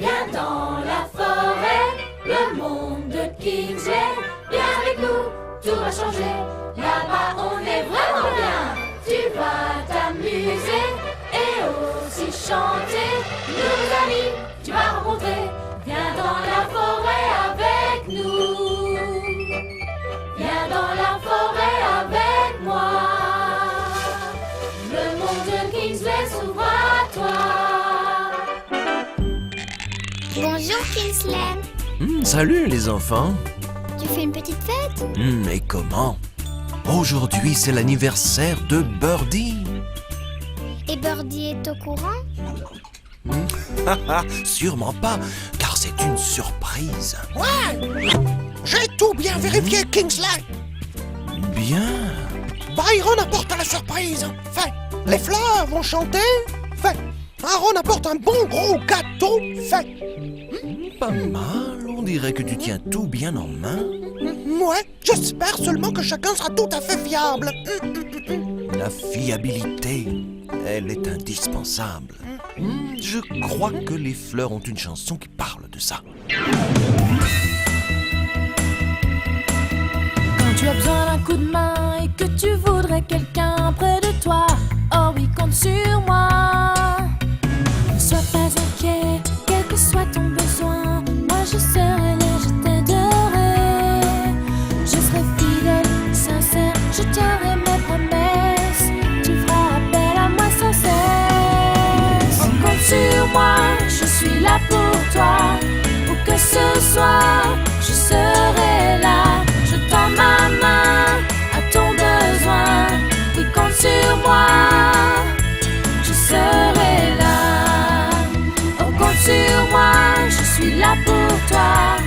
Viens dans la forêt, le monde de Kingsley. Viens avec nous, tout va changer. Là-bas on est vraiment bien. Tu vas t'amuser et aussi chanter. Nos amis, tu vas rencontrer. Viens dans la forêt avec nous. Viens dans la forêt avec moi. Le monde de Kingsley s'ouvre à toi. Bonjour Kingsley. Salut les enfants. Tu fais une petite fête? Et comment? Aujourd'hui c'est l'anniversaire de Birdie. Et Birdie est au courant? Sûrement pas, car c'est une surprise. Ouais! J'ai tout bien vérifié, Kingsley. Bien. Byron apporte la surprise. Fait, les fleurs vont chanter. Fait, Aaron apporte un bon gros gâteau. Fait. Pas mal, on dirait que tu tiens tout bien en main. Ouais, j'espère seulement que chacun sera tout à fait fiable. La fiabilité, elle est indispensable. Je crois que les fleurs ont une chanson qui parle de ça. Quand tu as besoin d'un coup de main et que tu voudrais quelqu'un près de toi, oh oui, compte sur moi. Ne sois pas inquiet, quel que soit ton besoin, moi je serai là, je t'aiderai. Je serai fidèle, sincère, je tiendrai mes promesses. Tu feras appel à moi sans cesse. Oh, compte sur moi, je suis là pour toi. Où que ce soit, je serai là. Je tends ma main à ton besoin. Oui, compte sur moi, je serai là. Oh, compte sur moi, je suis là pour toi.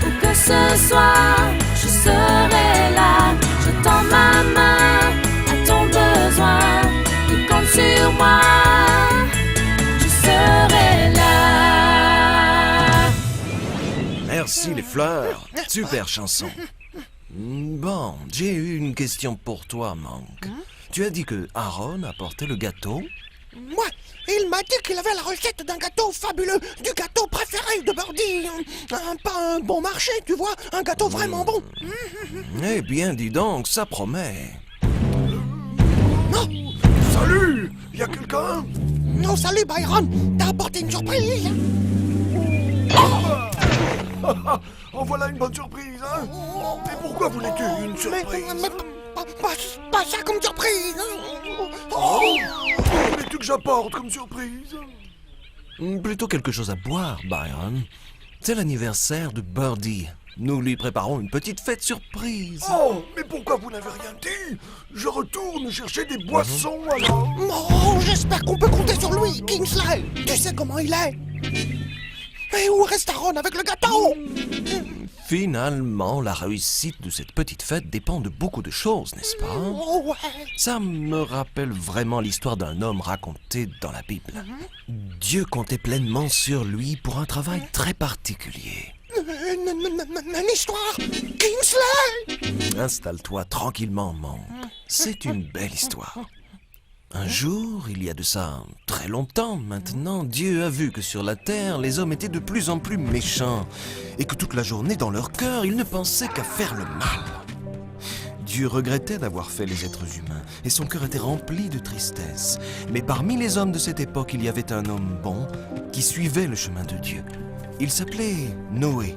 Où que ce soit, je serai là. Je tends ma main à ton besoin. Oui, compte sur moi, je serai là. Merci les fleurs. Super chanson. Bon, j'ai eu une question pour toi, Monk. Tu as dit que Aaron apportait le gâteau. Moi, il m'a dit qu'il avait la recette d'un gâteau fabuleux, du gâteau préféré de Birdie. Pas un bon marché, tu vois, un gâteau vraiment bon. Eh bien, dis donc, ça promet. Salut! Y a quelqu'un? Non, salut Byron, t'as apporté une surprise. En voilà une bonne surprise, hein? Et pourquoi voulais-tu une surprise? Mais pas ça comme surprise. Oh! Que voulais-tu que j'apporte comme surprise? Plutôt quelque chose à boire, Byron. C'est l'anniversaire de Birdie. Nous lui préparons une petite fête surprise. Oh! Mais pourquoi vous n'avez rien dit? Je retourne chercher des boissons, alors! Oh, j'espère qu'on peut compter sur lui, Kingsley. Tu sais comment il est. Et où reste Aaron avec le gâteau? Finalement, la réussite de cette petite fête dépend de beaucoup de choses, n'est-ce pas? Oh, ouais. Ça me rappelle vraiment l'histoire d'un homme raconté dans la Bible. Dieu comptait pleinement sur lui pour un travail très particulier. Une histoire, Kingsley. Installe-toi tranquillement, Monk. C'est une belle histoire. Un jour, il y a de ça très longtemps maintenant, Dieu a vu que sur la terre, les hommes étaient de plus en plus méchants et que toute la journée, dans leur cœur, ils ne pensaient qu'à faire le mal. Dieu regrettait d'avoir fait les êtres humains et son cœur était rempli de tristesse. Mais parmi les hommes de cette époque, il y avait un homme bon qui suivait le chemin de Dieu. Il s'appelait Noé.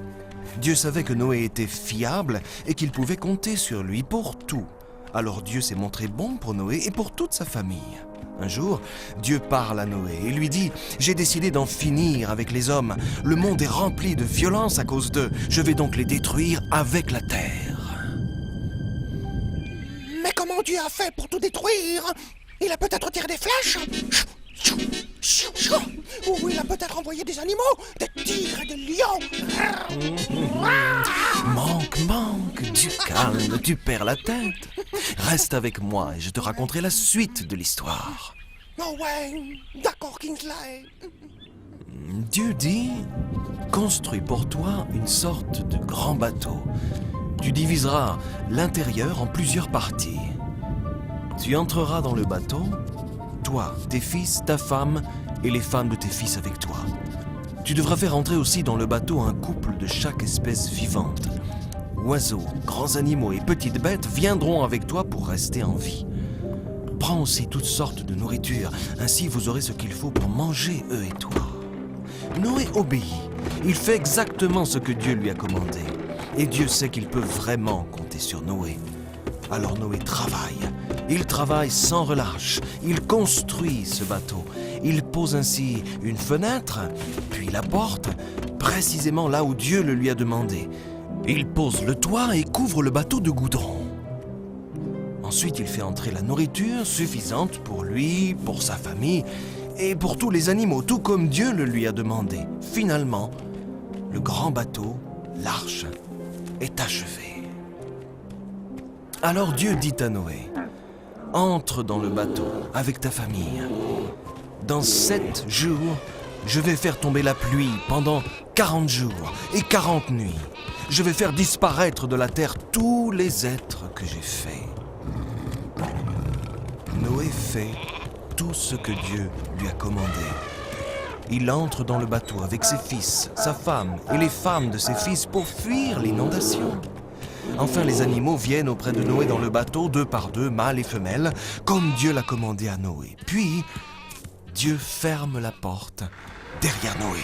Dieu savait que Noé était fiable et qu'il pouvait compter sur lui pour tout. Alors Dieu s'est montré bon pour Noé et pour toute sa famille. Un jour, Dieu parle à Noé et lui dit « J'ai décidé d'en finir avec les hommes. Le monde est rempli de violence à cause d'eux. Je vais donc les détruire avec la terre. » Mais comment Dieu a fait pour tout détruire? Il a peut-être tiré des flèches? Ou il a peut-être envoyé des animaux, des tigres et des lions. Manque, du calme, tu perds la tête. Reste avec moi et je te raconterai la suite de l'histoire. Oh ouais, d'accord Kingsley. Dieu dit, construis pour toi une sorte de grand bateau. Tu diviseras l'intérieur en plusieurs parties. Tu entreras dans le bateau, toi, tes fils, ta femme et les femmes de tes fils avec toi. Tu devras faire entrer aussi dans le bateau un couple de chaque espèce vivante. Oiseaux, grands animaux et petites bêtes viendront avec toi pour rester en vie. Prends aussi toutes sortes de nourriture, ainsi vous aurez ce qu'il faut pour manger, eux et toi. Noé obéit. Il fait exactement ce que Dieu lui a commandé. Et Dieu sait qu'il peut vraiment compter sur Noé. Alors Noé travaille. Il travaille sans relâche. Il construit ce bateau. Il pose ainsi une fenêtre, puis la porte, précisément là où Dieu le lui a demandé. Il pose le toit et couvre le bateau de goudron. Ensuite, il fait entrer la nourriture suffisante pour lui, pour sa famille et pour tous les animaux, tout comme Dieu le lui a demandé. Finalement, le grand bateau, l'arche, est achevé. Alors Dieu dit à Noé, « Entre dans le bateau avec ta famille. Dans 7 jours, je vais faire tomber la pluie pendant 40 jours et 40 nuits. Je vais faire disparaître de la terre tous les êtres que j'ai faits. » Noé fait tout ce que Dieu lui a commandé. Il entre dans le bateau avec ses fils, sa femme et les femmes de ses fils pour fuir l'inondation. Enfin, les animaux viennent auprès de Noé dans le bateau, 2 par 2, mâles et femelles, comme Dieu l'a commandé à Noé. Puis, Dieu ferme la porte derrière Noé.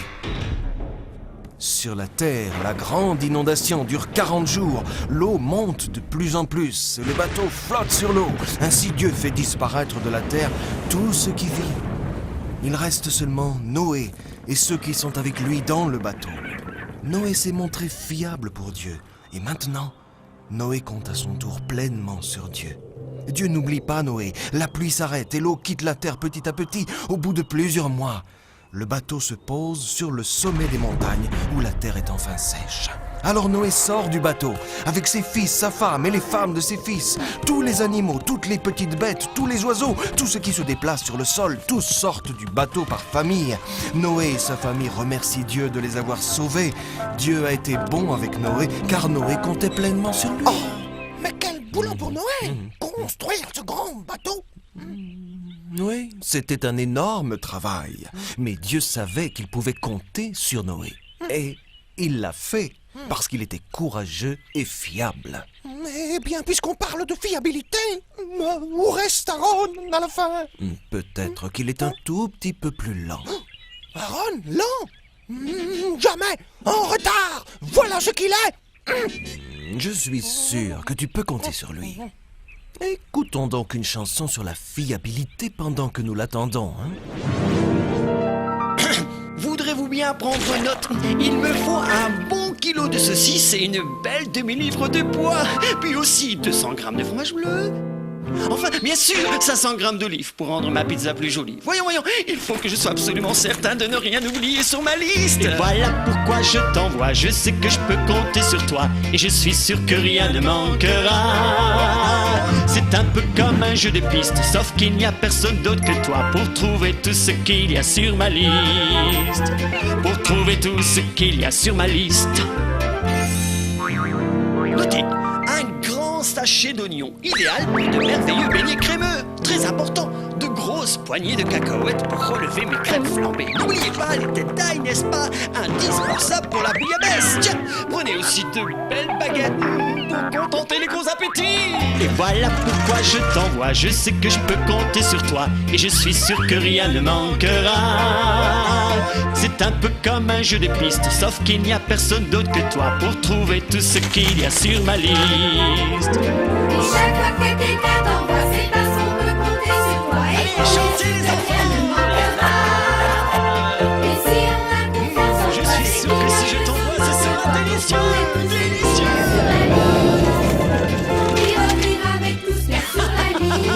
Sur la terre, la grande inondation dure 40 jours. L'eau monte de plus en plus. Le bateau flotte sur l'eau. Ainsi, Dieu fait disparaître de la terre tout ce qui vit. Il reste seulement Noé et ceux qui sont avec lui dans le bateau. Noé s'est montré fiable pour Dieu. Et maintenant, Noé compte à son tour pleinement sur Dieu. Dieu n'oublie pas Noé. La pluie s'arrête et l'eau quitte la terre petit à petit. Au bout de plusieurs mois, le bateau se pose sur le sommet des montagnes où la terre est enfin sèche. Alors Noé sort du bateau avec ses fils, sa femme et les femmes de ses fils. Tous les animaux, toutes les petites bêtes, tous les oiseaux, tout ce qui se déplace sur le sol, tous sortent du bateau par famille. Noé et sa famille remercient Dieu de les avoir sauvés. Dieu a été bon avec Noé car Noé comptait pleinement sur lui. Oh, mais quel boulot pour Noé! Construire ce grand bateau! Oui, c'était un énorme travail. Mais Dieu savait qu'il pouvait compter sur Noé. Et il l'a fait parce qu'il était courageux et fiable. Eh bien, puisqu'on parle de fiabilité, où reste Aaron à la fin? Peut-être qu'il est un tout petit peu plus lent. Aaron, lent? Jamais! En retard! Voilà ce qu'il est! Je suis sûr que tu peux compter sur lui. Écoutons donc une chanson sur la fiabilité pendant que nous l'attendons, hein? Voudrez-vous bien prendre note? Il me faut un bon kilo de saucisses et une belle demi-livre de pois, puis aussi 200 grammes de fromage bleu. Enfin, bien sûr, 500 grammes d'olives pour rendre ma pizza plus jolie. Voyons, il faut que je sois absolument certain de ne rien oublier sur ma liste. Et voilà pourquoi je t'envoie, je sais que je peux compter sur toi, et je suis sûr que rien ne manquera. C'est un peu comme un jeu de pistes, sauf qu'il n'y a personne d'autre que toi pour trouver tout ce qu'il y a sur ma liste. Pour trouver tout ce qu'il y a sur ma liste. Notez, un grand sachet d'oignons, idéal pour de merveilleux beignets crémeux. Très important, de grosses poignées de cacahuètes pour relever mes crèmes flambées. N'oubliez pas les têtes d'ail, n'est-ce pas? Indispensable pour la bouillabaisse. Tiens, prenez aussi de belles baguettes pour contenter les gros appétits. Et voilà pourquoi je t'envoie, je sais que je peux compter sur toi, et je suis sûr que rien ne manquera. C'est un peu comme un jeu de pistes, sauf qu'il n'y a personne d'autre que toi pour trouver tout ce qu'il y a sur ma liste. Et chaque fois que quelqu'un t'envoie, c'est parce qu'on peut compter sur toi. Et Allez, chantez les enfants! rien ne manquera. Et si on a confiance en Je toi, suis c'est sûr que qu'il si je t'envoie, ce sera délicieux, délicieux. il revenir avec tout ce qu'il y a sur la liste.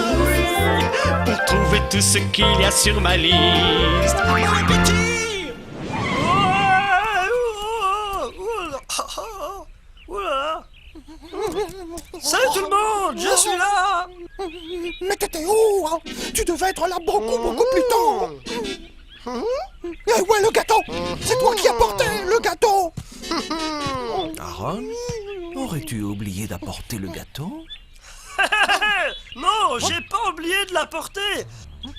Pour trouver tout ce qu'il y a sur ma liste. Bon appétit! Salut tout le monde, je suis là. Mais t'étais où, hein? Tu devais être là beaucoup plus tôt. Eh ouais, le gâteau! C'est toi qui as porté le gâteau! Aaron, aurais-tu oublié d'apporter le gâteau? Non, j'ai pas oublié de la porter.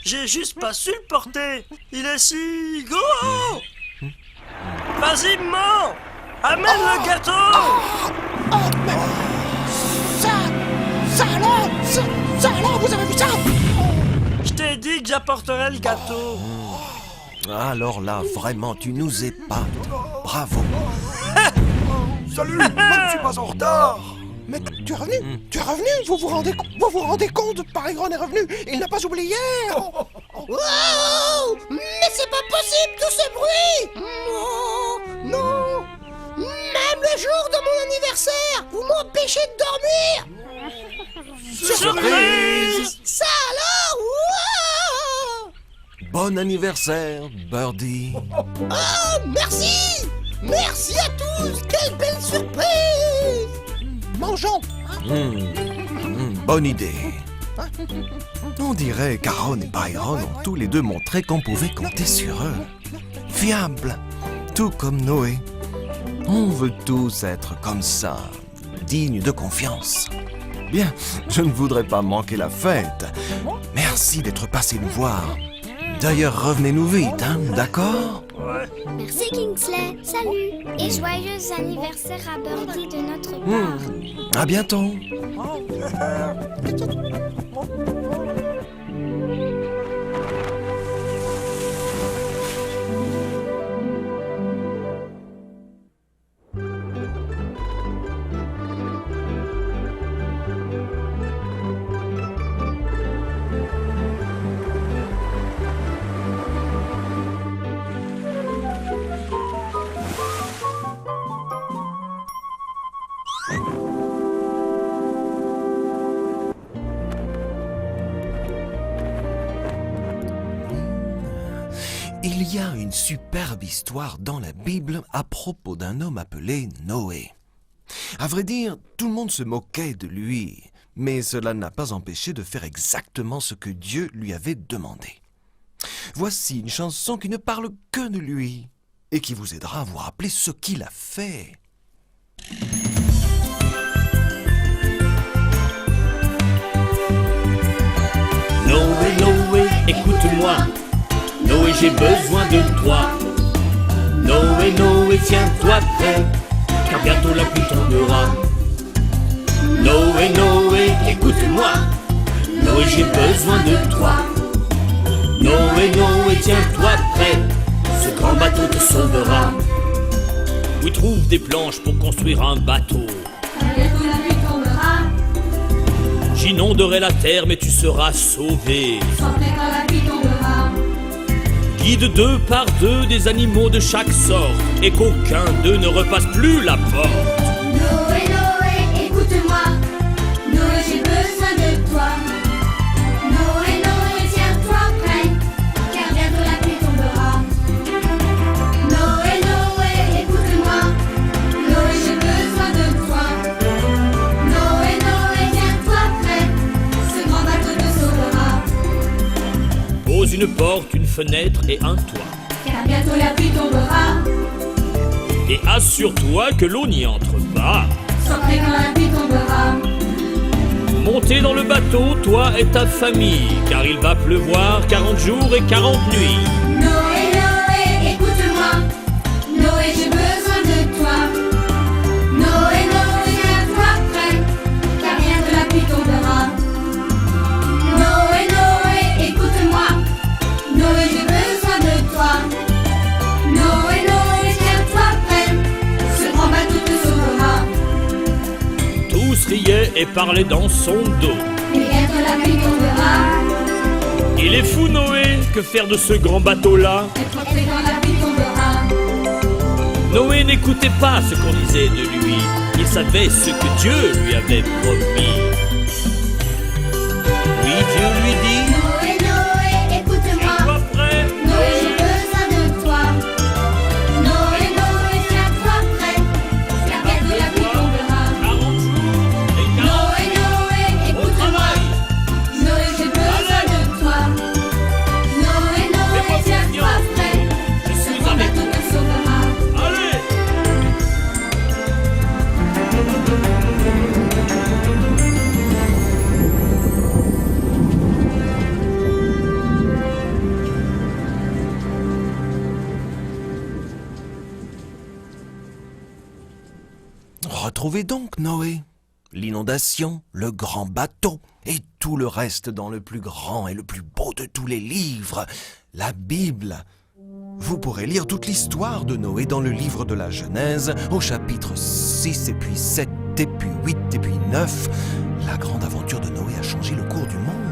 J'ai juste pas su le porter. Il est si gros. Vas-y, mens! Amène le gâteau! Oh, mais... Ça alors, vous avez vu ça? Je t'ai dit que j'apporterais le gâteau. Alors là, vraiment, tu nous épates. Bravo. Salut, moi je ne suis pas en retard. Mais tu es revenu? Tu es revenu? Vous vous rendez compte? Paris-Ron est revenu. Il n'a pas oublié hier. Wow! Mais c'est pas possible tout ce bruit! Oh, non! Même le jour de mon anniversaire, vous m'empêchez de dormir! Surprise! Ça alors! Wow! Bon anniversaire, Birdie. Oh, merci! Merci à tous! Quelle belle surprise! Mangeons. Bonne idée. On dirait qu'Aaron et Byron ont tous les deux montré qu'on pouvait compter sur eux. Fiables, tout comme Noé. On veut tous être comme ça, dignes de confiance. Bien, je ne voudrais pas manquer la fête. Merci d'être passé nous voir. D'ailleurs, revenez-nous vite, hein, d'accord? Merci Kingsley, salut. Et joyeux anniversaire à Birdie de notre part. À bientôt. Il y a une superbe histoire dans la Bible à propos d'un homme appelé Noé. À vrai dire, tout le monde se moquait de lui, mais cela n'a pas empêché de faire exactement ce que Dieu lui avait demandé. Voici une chanson qui ne parle que de lui et qui vous aidera à vous rappeler ce qu'il a fait. Noé, Noé, écoute-moi. Noé, j'ai besoin de toi. Noé, Noé, tiens-toi prêt, car bientôt la pluie tombera. Noé, Noé, écoute-moi. Noé, j'ai besoin de toi. Noé, Noé, tiens-toi prêt, ce grand bateau te sauvera. Oui, trouve des planches pour construire un bateau. Bientôt la pluie tombera. J'inonderai la terre, mais tu seras sauvé. Sois prêt quand la pluie tombera. Guide 2 par 2 des animaux de chaque sorte, et qu'aucun d'eux ne repasse plus la porte. Noé, Noé, écoute-moi. Noé, j'ai besoin de toi. Noé, Noé, tiens-toi prêt, car bientôt la pluie tombera. Noé, Noé, écoute-moi. Noé, j'ai besoin de toi. Noé, Noé, tiens-toi prêt, ce grand bateau te sauvera. Pose une porte, une fenêtre et un toit, Car bientôt la pluie tombera. et assure-toi que l'eau n'y entre pas. Sois prêt quand la pluie tombera. Montez dans le bateau, toi et ta famille, car il va pleuvoir 40 jours et 40 nuits. Noé, Noé, écoute-moi. Noé, j'ai besoin de toi. Noé, Noé, tiens-toi prêt, car bientôt la pluie tombera. Noé, Noé, écoute-moi. Noé, j'ai besoin de toi. Noé, Noé, tiens-toi prêt, ce grand bateau te sauvera. Tous riaient et parlaient dans son dos. Et bientôt la pluie tombera. Il est fou Noé, que faire de ce grand bateau-là? Et sois prêt quand la pluie tombera. Noé n'écoutait pas ce qu'on disait de lui. Il savait ce que Dieu lui avait promis. Oui, Dieu lui dit, Noé, Noé, écoute-moi. sois prêt. Noé, j'ai besoin de toi. Noé, Noé, tiens-toi prêt, car bientôt la pluie tombera. 40 jours et 40 Noé, Noé, au écoute-moi. travail. Noé, j'ai besoin de toi. Noé, Noé, tiens-toi prêt, Je ce suis grand avec bateau te sauvera. Allez! Retrouvez donc Noé, l'inondation, le grand bateau et tout le reste dans le plus grand et le plus beau de tous les livres, la Bible. Vous pourrez lire toute l'histoire de Noé dans le livre de la Genèse, au chapitre 6 et puis 7 et puis 8 et puis 9. La grande aventure de Noé a changé le cours du monde.